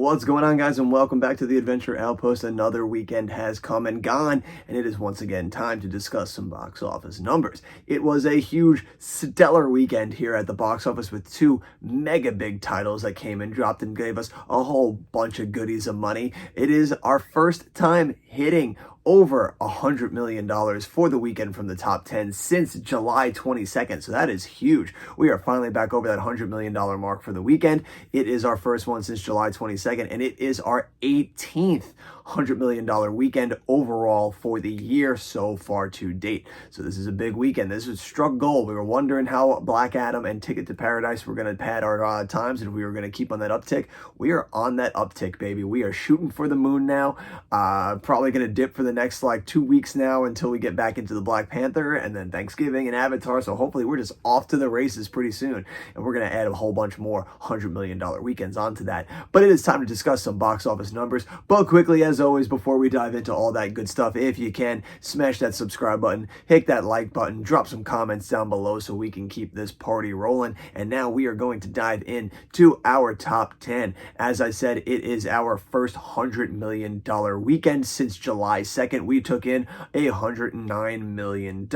What's going on, guys, and welcome back to the Adventure Outpost. Another weekend has come and gone, and it is once again time to discuss some box office numbers. It was a huge, stellar weekend here at the box office with two mega big titles that came and dropped and gave us a whole bunch of goodies of money. It is our first time hitting over $100 million for the weekend from the top 10 since July 22nd. So that is huge. We are finally back over that $100 million mark for the weekend. It is our first one since July 22nd, and it is our 18th $100 million weekend overall for the year so far to date. So this is a big weekend. This was struck gold. We were wondering how Black Adam and Ticket to Paradise were going to pad our times and if we were going to keep on that uptick. We are on that uptick, baby. We are shooting for the moon now. Probably going to dip for the next 2 weeks now until we get back into the Black Panther and then Thanksgiving and Avatar. So hopefully we're just off to the races pretty soon, and we're going to add a whole bunch more $100 million weekends onto that. But it is time to discuss some box office numbers. But quickly, as always, before we dive into all that good stuff, if you can, smash that subscribe button, hit that like button, drop some comments down below so we can keep this party rolling. And now we are going to dive into our top 10. As I said, it is our first $100 million weekend since July 2nd. We took in $109 million.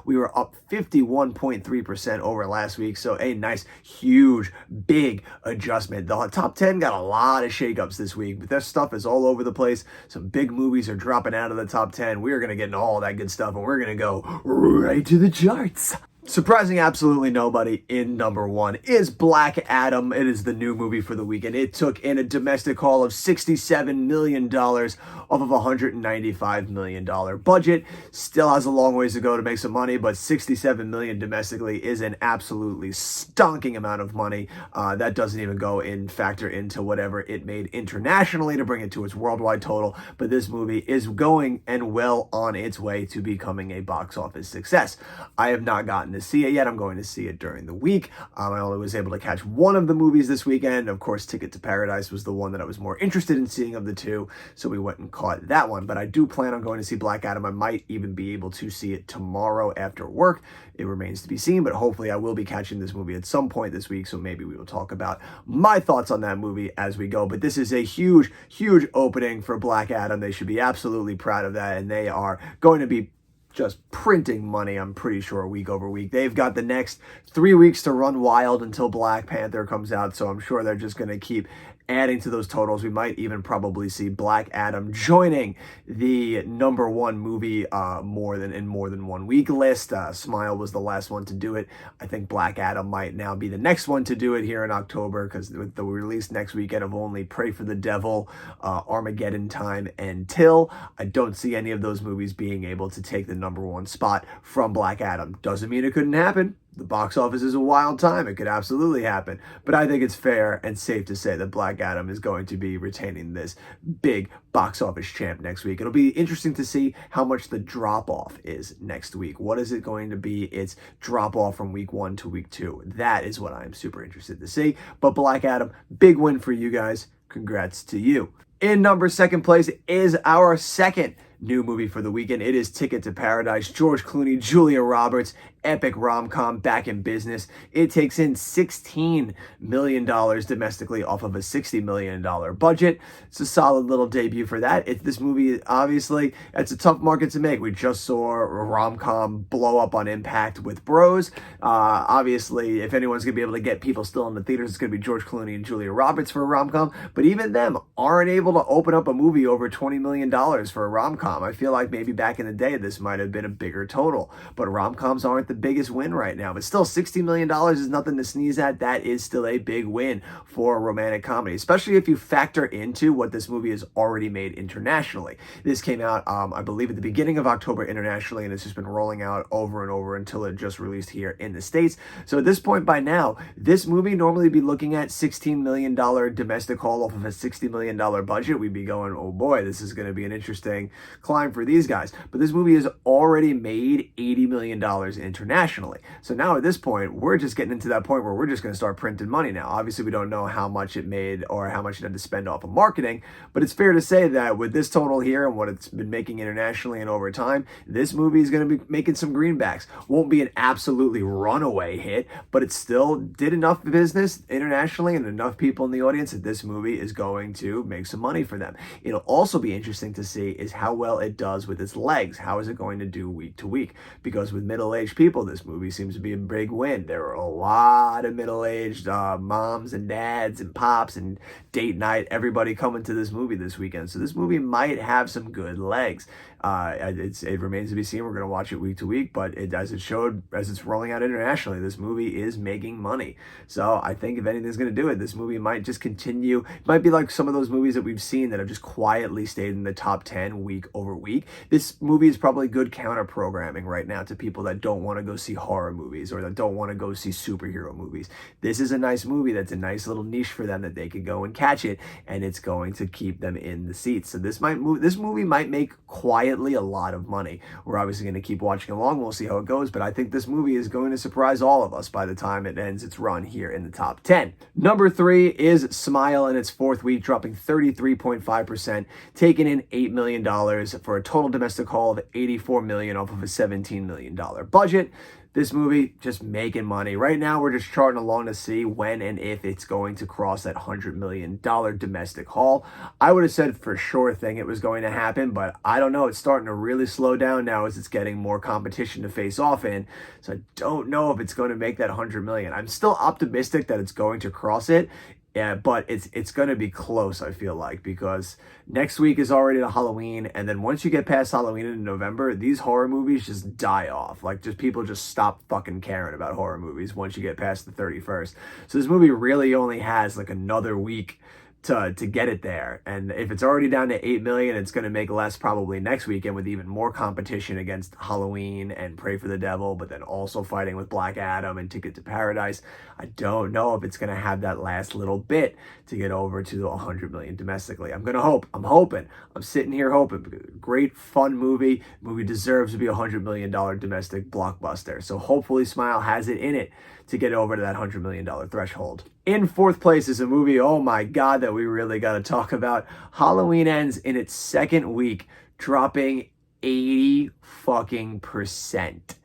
We were up 51.3% over last week, so a nice, huge, big adjustment. The top 10 got a lot of shakeups this week, but their stuff is all over the place. Some big movies are dropping out of the top 10. We're going to get into all that good stuff, and we're going to go right to the charts. Surprising absolutely nobody, in number one is Black Adam. It is the new movie for the weekend. It took in a domestic haul of $67 million off of a $195 million budget. Still has a long ways to go to make some money, but $67 million domestically is an absolutely stonking amount of money. That doesn't even go in factor into whatever it made internationally to bring it to its worldwide total. But this movie is going and well on its way to becoming a box office success. I have not gotten to see it yet. I'm going to see it during the week. I only was able to catch one of the movies this weekend. Of course, Ticket to Paradise was the one that I was more interested in seeing of the two, so we went and caught that one. But I do plan on going to see Black Adam. I might even be able to see it tomorrow after work. It remains to be seen, but hopefully I will be catching this movie at some point this week, so maybe we will talk about my thoughts on that movie as we go. But this is a huge, huge opening for Black Adam. They should be absolutely proud of that, and they are going to be just printing money, I'm pretty sure, week over week. They've got the next 3 weeks to run wild until Black Panther comes out, so I'm sure they're just going to keep adding to those totals. We might even probably see Black Adam joining the number one movie in more than 1 week list. Smile was the last one to do it. I think Black Adam might now be the next one to do it here in October, because with the release next weekend of only Pray for the Devil, Armageddon Time, and Till, I don't see any of those movies being able to take the number one spot from Black Adam. Doesn't mean it couldn't happen. The box office is a wild time. It could absolutely happen. But I think it's fair and safe to say that Black Adam is going to be retaining this big box office champ next week. It'll be interesting to see how much the drop-off is next week. What is it going to be? Its drop-off from week 1 to week 2. That is what I'm super interested to see. But Black Adam, big win for you guys. Congrats to you. In second place is our second new movie for the weekend. It is Ticket to Paradise. George Clooney, Julia Roberts, epic rom-com back in business. It takes in $16 million domestically off of a $60 million budget. It's a solid little debut for that. This movie, obviously, it's a tough market to make. We just saw a rom-com blow up on Impact with Bros. Obviously, if anyone's going to be able to get people still in the theaters, it's going to be George Clooney and Julia Roberts for a rom-com. But even them aren't able to open up a movie over $20 million for a rom-com. I feel like maybe back in the day, this might have been a bigger total. But rom-coms aren't the biggest win right now, but still $60 million is nothing to sneeze at. That is still a big win for a romantic comedy, especially if you factor into what this movie has already made internationally. This came out, I believe, at the beginning of October internationally, and it's just been rolling out over and over until it just released here in the States. So at this point by now, this movie normally be looking at $16 million domestic haul off of a $60 million budget. We'd be going, oh boy, this is going to be an interesting climb for these guys. But this movie has already made $80 million internationally. internationally. So now at this point, we're just getting into that point where we're just going to start printing money now. Obviously, we don't know how much it made or how much it had to spend off of marketing, but it's fair to say that with this total here and what it's been making internationally and over time, this movie is going to be making some greenbacks. Won't be an absolutely runaway hit, but it still did enough business internationally and enough people in the audience that this movie is going to make some money for them. It'll also be interesting to see is how well it does with its legs. How is it going to do week to week? Because with middle-aged people, this movie seems to be a big win. There are a lot of middle-aged moms and dads and pops and date night, everybody coming to this movie this weekend. So this movie might have some good legs. It remains to be seen. We're going to watch it week to week, but as it's rolling out internationally, this movie is making money. So I think if anything's going to do it, this movie might just continue. It might be like some of those movies that we've seen that have just quietly stayed in the top 10 week over week. This movie is probably good counter programming right now to people that don't want to go see horror movies or that don't want to go see superhero movies. This is a nice movie that's a nice little niche for them that they could go and catch it, and it's going to keep them in the seats. So this movie might make quietly a lot of money. We're obviously going to keep watching along. We'll see how it goes, but I think this movie is going to surprise all of us by the time it ends its run here in the top 10. Number 3 is Smile in its fourth week, dropping 33.5%, taking in $8 million for a total domestic haul of $84 million off of a $17 million budget. This movie just making money. Right now, we're just charting along to see when and if it's going to cross that $100 million domestic haul. I would have said for sure thing it was going to happen, but I don't know. It's starting to really slow down now as it's getting more competition to face off in. So I don't know if it's going to make that $100 million. I'm still optimistic that it's going to cross it. Yeah, but it's going to be close, I feel like, because next week is already the Halloween, and then once you get past Halloween in November, these horror movies just die off. Like, just people just stop fucking caring about horror movies once you get past the 31st. So this movie really only has like another week to get it there. And if it's already down to 8 million, it's going to make less probably next weekend with even more competition against Halloween and Pray for the Devil, but then also fighting with Black Adam and Ticket to Paradise. I don't know if it's going to have that last little bit to get over to the 100 million domestically. I'm hoping. I'm sitting here hoping. Great fun movie. Movie deserves to be a $100 million domestic blockbuster. So hopefully Smile has it in it to get over to that $100 million threshold. In fourth place is a movie, oh my God, that we really got to talk about. Halloween Ends in its second week, dropping 80 fucking percent.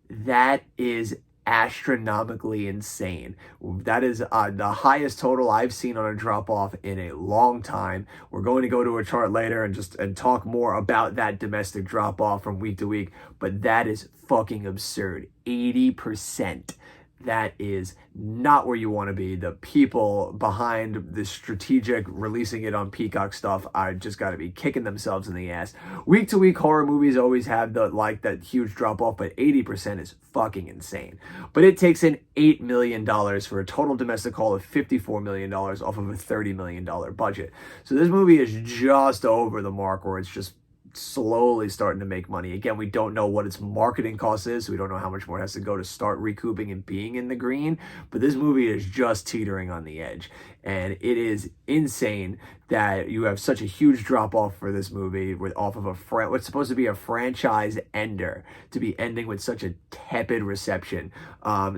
That is astronomically insane. That is the highest total I've seen on a drop off in a long time. We're going to go to a chart later and talk more about that domestic drop off from week to week, but that is fucking absurd. 80%. That is not where you want to be. The people behind the strategic releasing it on Peacock stuff are just got to be kicking themselves in the ass. Week to week horror movies always have that huge drop off, but 80% is fucking insane. But it takes in $8 million for a total domestic haul of $54 million off of a $30 million budget. So this movie is just over the mark where it's just slowly starting to make money. Again, we don't know what its marketing cost is, so we don't know how much more it has to go to start recouping and being in the green, but this movie is just teetering on the edge, and it is insane that you have such a huge drop off for this movie off of what's supposed to be a franchise ender to be ending with such a tepid reception.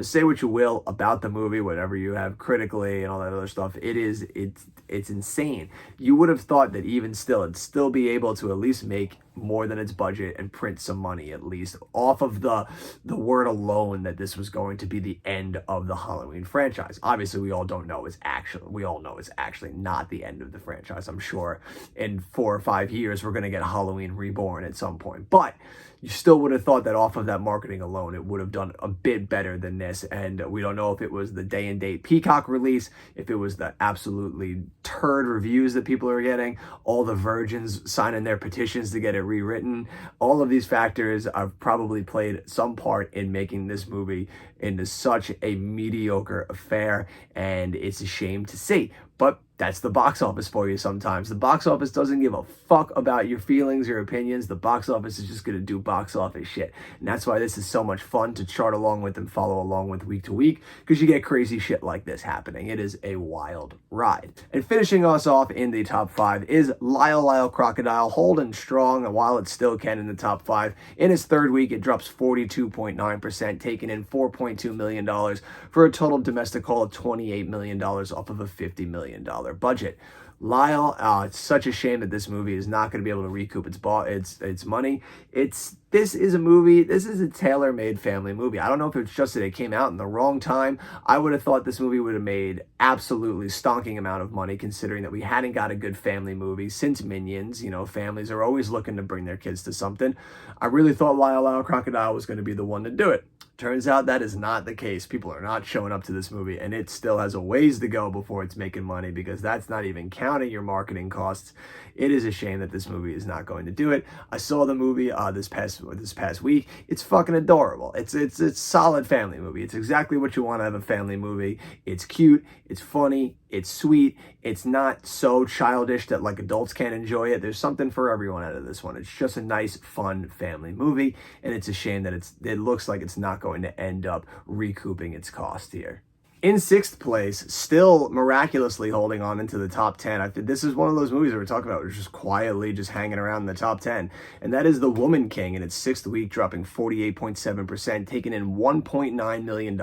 Say what you will about the movie, whatever you have critically and all that other stuff, it's insane. You would have thought that even still, it'd still be able to at least make more than its budget and print some money at least off of the word alone that this was going to be the end of the Halloween franchise. Obviously, we all know it's actually not the end of the franchise. I'm sure in 4 or 5 years we're going to get Halloween Reborn at some point, but you still would have thought that off of that marketing alone, it would have done a bit better than this. And we don't know if it was the day and date Peacock release, if it was the absolutely turd reviews that people are getting, all the virgins signing their petitions to get it rewritten. All of these factors have probably played some part in making this movie into such a mediocre affair, and it's a shame to see. But That's the box office for you sometimes. The box office doesn't give a fuck about your feelings or opinions. The box office is just going to do box office shit. And that's why this is so much fun to chart along with and follow along with week to week, because you get crazy shit like this happening. It is a wild ride. And finishing us off in the top 5 is Lyle Lyle Crocodile, holding strong while it still can in the top 5. In its third week, it drops 42.9%, taking in $4.2 million for a total domestic haul of $28 million off of a $50 million budget. Lyle, it's such a shame that this movie is not going to be able to recoup its money. This is a tailor-made family movie. I don't know if it's just that it came out in the wrong time. I would have thought this movie would have made absolutely stonking amount of money, considering that we hadn't got a good family movie since Minions. You know, families are always looking to bring their kids to something. I really thought Lyle Lyle Crocodile was going to be the one to do it. Turns out that is not the case. People are not showing up to this movie, and it still has a ways to go before it's making money, because that's not even counting your marketing costs. It is a shame that this movie is not going to do it. I saw the movie this past week. It's fucking adorable. It's a solid family movie. It's exactly what you want to have a family movie. It's cute. It's funny. It's sweet. It's not so childish that like adults can't enjoy it. There's something for everyone out of this one. It's just a nice, fun family movie, and it's a shame that it looks like it's not going to end up recouping its cost here. In 6th place, still miraculously holding on into the top 10. I think this is one of those movies that we're talking about, which is just quietly just hanging around in the top 10. And that is The Woman King in its 6th week, dropping 48.7%, taking in $1.9 million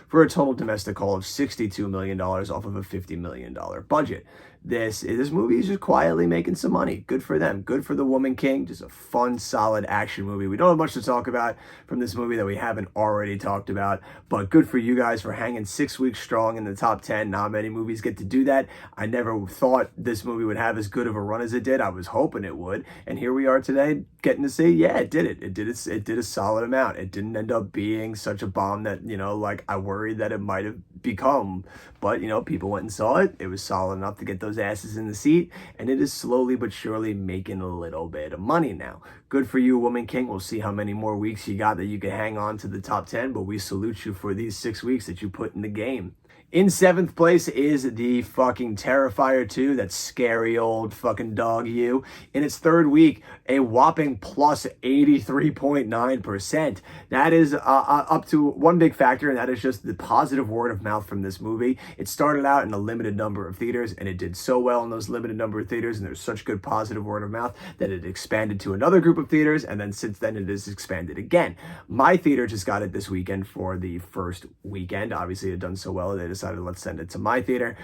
for a total domestic haul of $62 million off of a $50 million budget. This movie is just quietly making some money. Good for them. Good for The Woman King. Just a fun, solid action movie. We don't have much to talk about from this movie that we haven't already talked about, but good for you guys for hanging 6 weeks strong in the top 10. Not many movies get to do that. I never thought this movie would have as good of a run as it did. I was hoping it would, and here we are today getting to see, yeah, it did it. It did a solid amount. It didn't end up being such a bomb that, you know, like I worried that it might have become, but, you know, people went and saw it. It was solid enough to get those asses in the seat, and it is slowly but surely making a little bit of money now. Good for you, Woman King. We'll see how many more weeks you got that you can hang on to the top 10, but we salute you for these 6 weeks that you put in the game. In 7th place is the fucking Terrifier 2, that scary old fucking dog you. In its 3rd week, a whopping plus 83.9%. That is up to one big factor, and that is just the positive word of mouth from this movie. It started out in a limited number of theaters, and it did so well in those limited number of theaters, and there's such good positive word of mouth that it expanded to another group of theaters, and then since then it has expanded again. My theater just got it this weekend for the first weekend. Obviously, it had done so well, they decided, let's send it to my theater.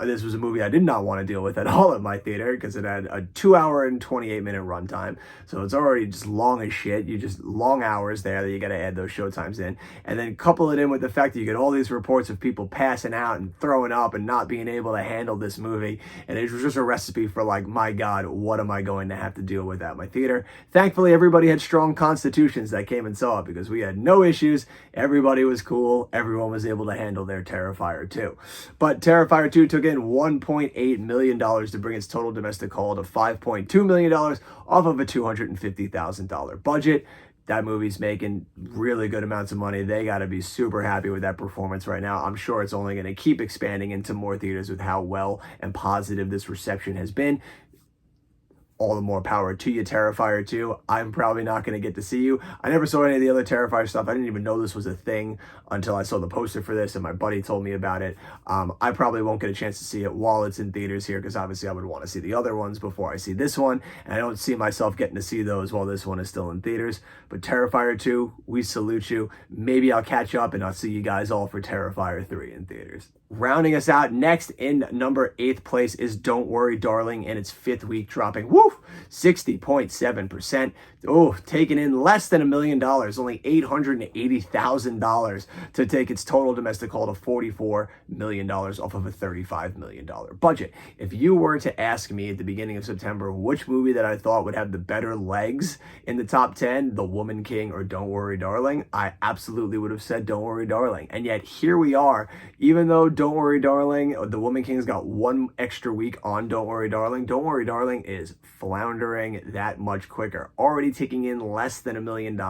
This was a movie I did not want to deal with at all at my theater, because it had a 2-hour and 28-minute runtime. So it's already just long as shit. You just long hours there that you got to add those showtimes in. And then couple it in with the fact that you get all these reports of people passing out and throwing up and not being able to handle this movie. And it was just a recipe for like, my God, what am I going to have to deal with at my theater? Thankfully, everybody had strong constitutions that came and saw it, because we had no issues. Everybody was cool. Everyone was able to handle their Terrifier 2. But Terrifier 2 took in $1.8 million to bring its total domestic haul to $5.2 million off of a $250,000 budget. That movie's making really good amounts of money. They got to be super happy with that performance right now. I'm sure it's only going to keep expanding into more theaters with how well and positive this reception has been. All the more power to you, Terrifier 2. I'm probably not going to get to see you. I never saw any of the other Terrifier stuff. I didn't even know this was a thing until I saw the poster for this and my buddy told me about it. I probably won't get a chance to see it while it's in theaters here, because obviously I would want to see the other ones before I see this one, and I don't see myself getting to see those while this one is still in theaters. But Terrifier 2, we salute you. Maybe I'll catch up and I'll see you guys all for Terrifier 3 in theaters. Rounding us out next in number 8th place is Don't Worry Darling in its 5th week, dropping 60.7%. Oh, taking in less than $1 million, only $880,000 to take its total domestic haul to $44 million off of a $35 million budget. If you were to ask me at the beginning of September which movie that I thought would have the better legs in the top 10, The Woman King or Don't Worry Darling, I absolutely would have said Don't Worry Darling. And yet here we are, even though Don't Worry Darling, The Woman King's got one extra week on Don't Worry Darling. Don't Worry Darling is floundering that much quicker, already taking in less than $1 million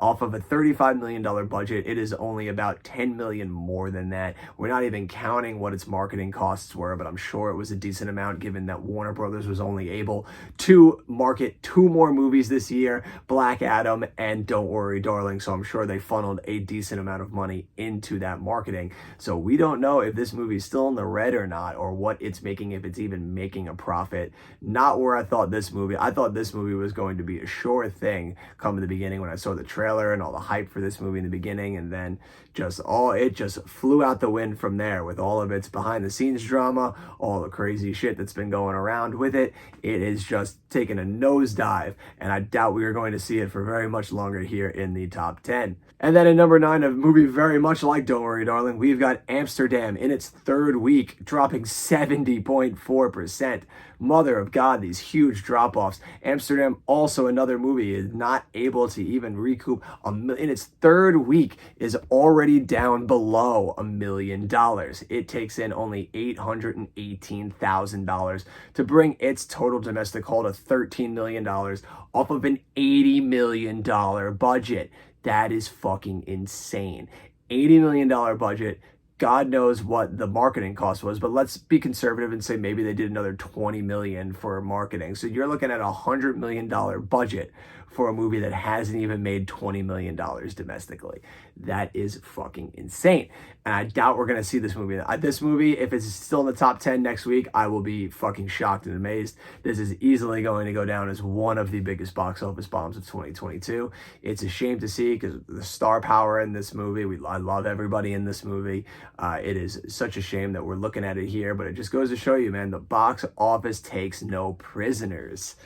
Off of a $35 million budget, it is only about $10 million more than that. We're not even counting what its marketing costs were, but I'm sure it was a decent amount given that Warner Brothers was only able to market 2 more movies this year, Black Adam and Don't Worry Darling. So I'm sure they funneled a decent amount of money into that marketing. So we don't know if this movie is still in the red or not, or what it's making, if it's even making a profit. Not where I thought this movie. I thought this movie was going to be a sure thing come the beginning when I saw the trailer and all the hype for this movie in the beginning, and then it just flew out the wind from there with all of its behind the scenes drama, all the crazy shit that's been going around with it. It is just taken a nosedive, and I doubt we are going to see it for very much longer here in the top 10. And then at number 9, a movie very much like Don't Worry Darling, we've got Amsterdam in its 3rd week, dropping 70.4%. Mother of God, these huge drop-offs. Amsterdam, also another movie, is not able to even recoup in its 3rd week, is already down below $1 million. It takes in only $818,000 to bring its total domestic haul to $13 million off of an $80 million budget. That is fucking insane. $80 million budget. God knows what the marketing cost was, but let's be conservative and say maybe they did another $20 million for marketing. So you're looking at a $100 million budget for a movie that hasn't even made $20 million domestically. That is fucking insane. And I doubt we're going to see this movie. This movie, if it's still in the top 10 next week, I will be fucking shocked and amazed. This is easily going to go down as one of the biggest box office bombs of 2022. It's a shame to see because the star power in this movie, I love everybody in this movie. It is such a shame that we're looking at it here, but it just goes to show you, man, the box office takes no prisoners.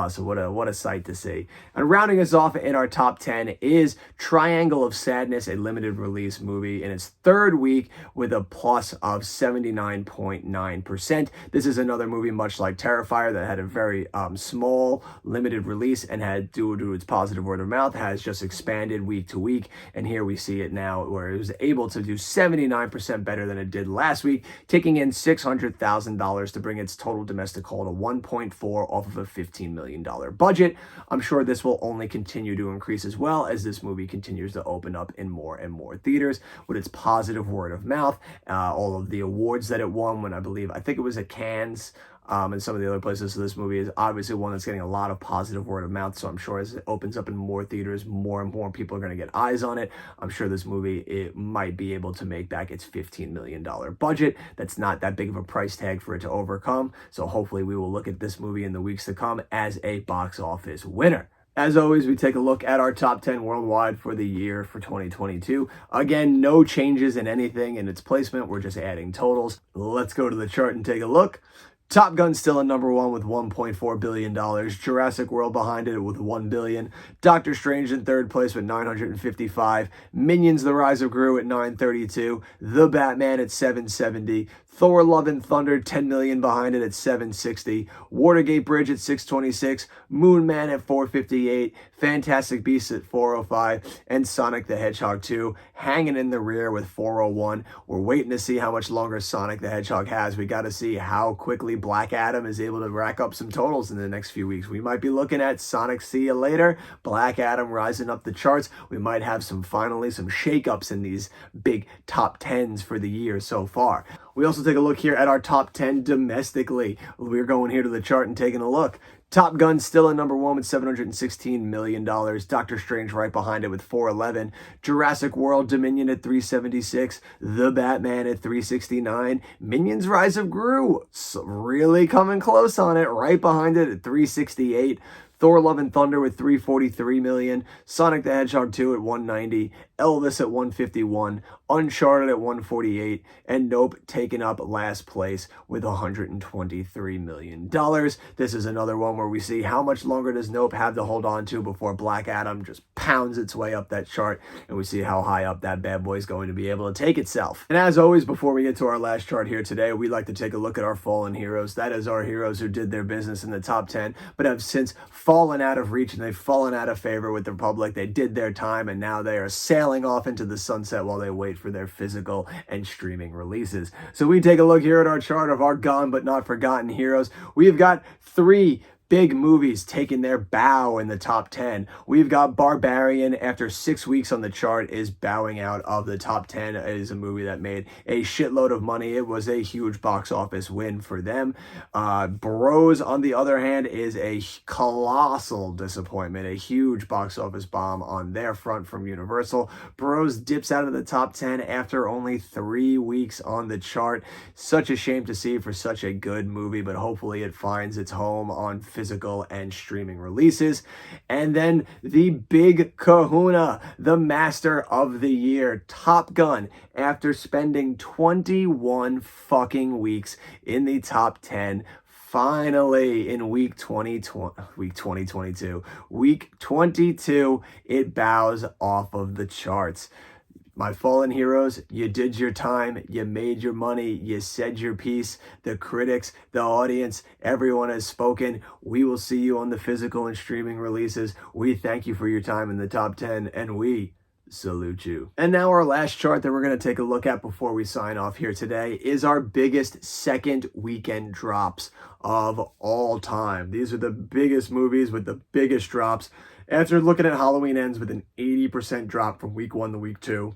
So what a sight to see. And rounding us off in our top 10 is Triangle of Sadness, a limited release movie in its 3rd week with a plus of 79.9%. This is another movie much like Terrifier that had a very small limited release and had, due to its positive word of mouth, has just expanded week to week. And here we see it now where it was able to do 79% better than it did last week, taking in $600,000 to bring its total domestic haul to 1.4 off of a $15 million budget. I'm sure this will only continue to increase as well as this movie continues to open up in more and more theaters with its positive word of mouth, all of the awards that it won when I think it was at Cannes, and some of the other places. So this movie is obviously one that's getting a lot of positive word of mouth. So I'm sure as it opens up in more theaters, more and more people are going to get eyes on it. I'm sure this movie, it might be able to make back its $15 million budget. That's not that big of a price tag for it to overcome. So hopefully we will look at this movie in the weeks to come as a box office winner. As always, we take a look at our top 10 worldwide for the year for 2022. Again, no changes in anything in its placement. We're just adding totals. Let's go to the chart and take a look. Top Gun still at number 1 with $1.4 billion. Jurassic World behind it with $1 billion. Doctor Strange in 3rd place with $955. Minions: The Rise of Gru at $932. The Batman at $770. Thor: Love and Thunder, $10 million behind it at $760. Watergate Bridge at $626. Moon Man at $458. Fantastic Beasts at $405. And Sonic the Hedgehog 2 hanging in the rear with $401. We're waiting to see how much longer Sonic the Hedgehog has. We got to see how quickly Black Adam is able to rack up some totals in the next few weeks. We might be looking at Sonic See You Later, Black Adam rising up the charts. We might have finally some shakeups in these big top 10s for the year so far. We also take a look here at our top 10 domestically. We're going here to the chart and taking a look. Top Gun still at number 1 with $716 million. Doctor Strange right behind it with $411. Jurassic World Dominion at $376. The Batman at $369. Minions: Rise of Gru, really coming close on it, right behind it at $368. Thor: Love and Thunder with $343 million. Sonic the Hedgehog 2 at $190. Elvis at $151. Uncharted at $148. And Nope taking up last place with $123 million. This is another one where we see how much longer does Nope have to hold on to before Black Adam just pounds its way up that chart, and we see how high up that bad boy is going to be able to take itself. And as always, before we get to our last chart here today, we like to take a look at our fallen heroes. That is our heroes who did their business in the top 10, but have since fallen out of reach and they've fallen out of favor with the public. They did their time and now they are sailing off into the sunset while they wait for their physical and streaming releases. So we take a look here at our chart of our gone but not forgotten heroes. We've got 3 Big movies taking their bow in the top 10. We've got Barbarian, after 6 weeks on the chart, is bowing out of the top 10. It is a movie that made a shitload of money. It was a huge box office win for them. Bros, on the other hand, is a colossal disappointment, a huge box office bomb on their front from Universal. Bros dips out of the top 10 after only 3 weeks on the chart. Such a shame to see for such a good movie, but hopefully it finds its home on physical and streaming releases. And then the big kahuna, the master of the year, Top Gun, after spending 21 fucking weeks in the top 10, finally in week 22, it bows off of the charts. My fallen heroes, you did your time, you made your money, you said your piece. The critics, the audience, everyone has spoken. We will see you on the physical and streaming releases. We thank you for your time in the top 10, and we salute you. And now our last chart that we're going to take a look at before we sign off here today is our biggest second weekend drops of all time. These are the biggest movies with the biggest drops. After looking at Halloween Ends with an 80% drop from week 1 to week 2,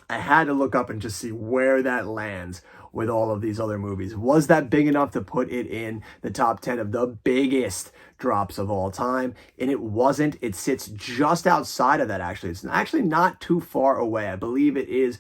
I had to look up and just see where that lands with all of these other movies. Was that big enough to put it in the top 10 of the biggest drops of all time? And it wasn't. It sits just outside of that, actually. It's actually not too far away. I believe it is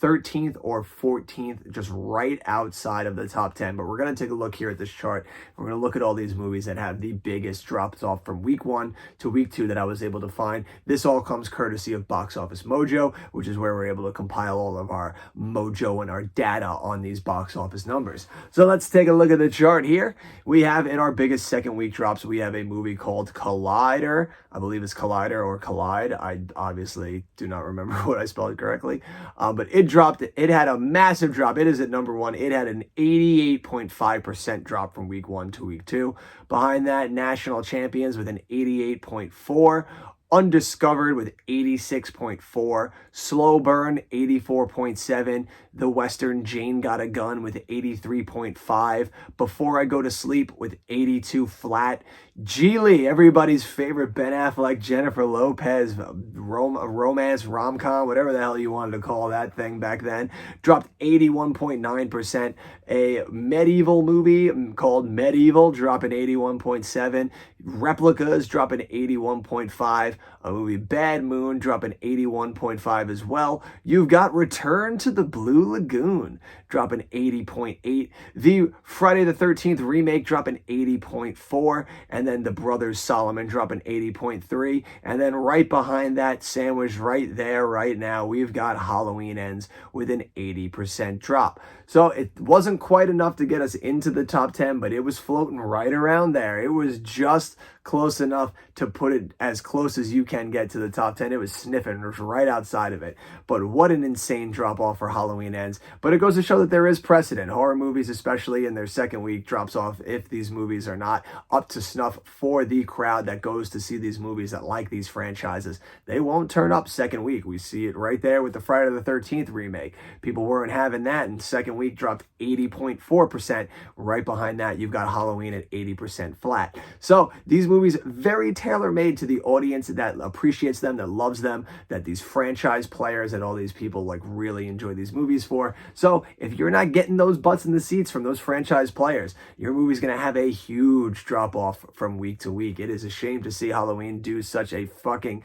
13th or 14th, just right outside of the top 10. But we're going to take a look here at this chart. We're going to look at all these movies that have the biggest drops off from week 1 to week 2 that I was able to find. This all comes courtesy of Box Office Mojo, which is where we're able to compile all of our mojo and our data on these box office numbers. So let's take a look at the chart here. We have in our biggest second week drops, we have a movie called Collider. I believe it's Collider or Collide. I obviously do not remember what I spelled correctly, but it dropped. It had a massive drop. It is at number 1. It had an 88.5% drop from week 1 to week 2. Behind that, National Champions with an 88.4%. Undiscovered with 86.4%, Slow Burn 84.7%, The Western Jane Got a Gun with 83.5%, Before I Go to Sleep with 82 flat, Geely, everybody's favorite Ben Affleck, Jennifer Lopez, romance, rom-com, whatever the hell you wanted to call that thing back then, dropped 81.9%. A medieval movie called Medieval dropping 81.7%. Replicas dropping 81.5%. A movie Bad Moon dropping 81.5% as well. You've got Return to the Blue Lagoon dropping 80.8%. The Friday the 13th remake dropping 80.4%. And then The Brothers Solomon dropping 80.3%. And then right behind that, sandwich right there, right now, we've got Halloween Ends with an 80% drop. So it wasn't quite enough to get us into the top 10, but it was floating right around there. It was just close enough to put it as close as you can get to the top 10. It was sniffing. It was right outside of it. But what an insane drop off for Halloween Ends. But it goes to show that there is precedent. Horror movies, especially in their second week, drops off if these movies are not up to snuff for the crowd that goes to see these movies, that like these franchises. They won't turn up second week. We see it right there with the Friday the 13th remake. People weren't having that, and second week dropped 80.4%. Right behind that, you've got Halloween at 80% flat. So these movies, very tailor-made to the audience that appreciates them, that loves them, that these franchise players and all these people like really enjoy these movies for. So if you're not getting those butts in the seats from those franchise players, your movie's going to have a huge drop-off from week to week. It is a shame to see Halloween do such a fucking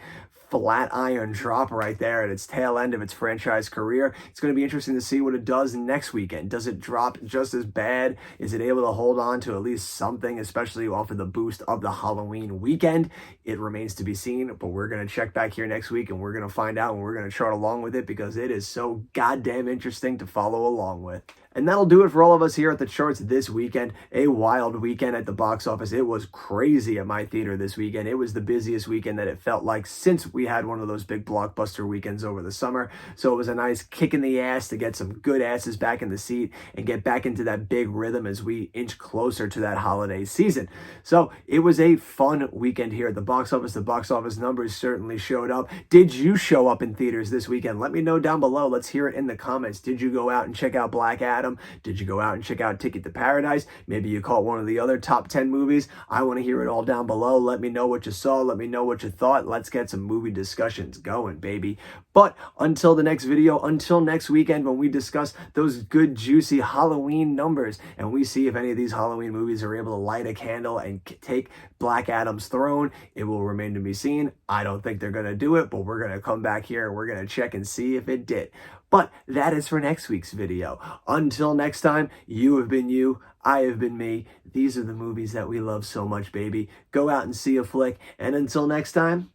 flat iron drop right there at its tail end of its franchise career. It's going to be interesting to see what it does next weekend. Does it drop just as bad? Is it able to hold on to at least something, especially off of the boost of the Halloween weekend? It remains to be seen, but we're going to check back here next week and we're going to find out, and we're going to chart along with it because it is so goddamn interesting to follow along with. And that'll do it for all of us here at the charts this weekend. A wild weekend at the box office. It was crazy at my theater this weekend. It was the busiest weekend that it felt like since we had one of those big blockbuster weekends over the summer. So it was a nice kick in the ass to get some good asses back in the seat and get back into that big rhythm as we inch closer to that holiday season. So it was a fun weekend here at the box office. The box office numbers certainly showed up. Did you show up in theaters this weekend? Let me know down below. Let's hear it in the comments. Did you go out and check out Black Adam? Adam? Did you go out and check out Ticket to Paradise? Maybe you caught one of the other top 10 movies. I want to hear it all down below. Let me know what you saw. Let me know what you thought. Let's get some movie discussions going, baby. But until the next video, until next weekend when we discuss those good, juicy Halloween numbers and we see if any of these Halloween movies are able to light a candle and take Black Adam's throne, it will remain to be seen. I don't think they're going to do it, but we're going to come back here and we're going to check and see if it did. But that is for next week's video. Until next time, you have been you, I have been me. These are the movies that we love so much, baby. Go out and see a flick, and until next time,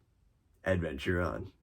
adventure on.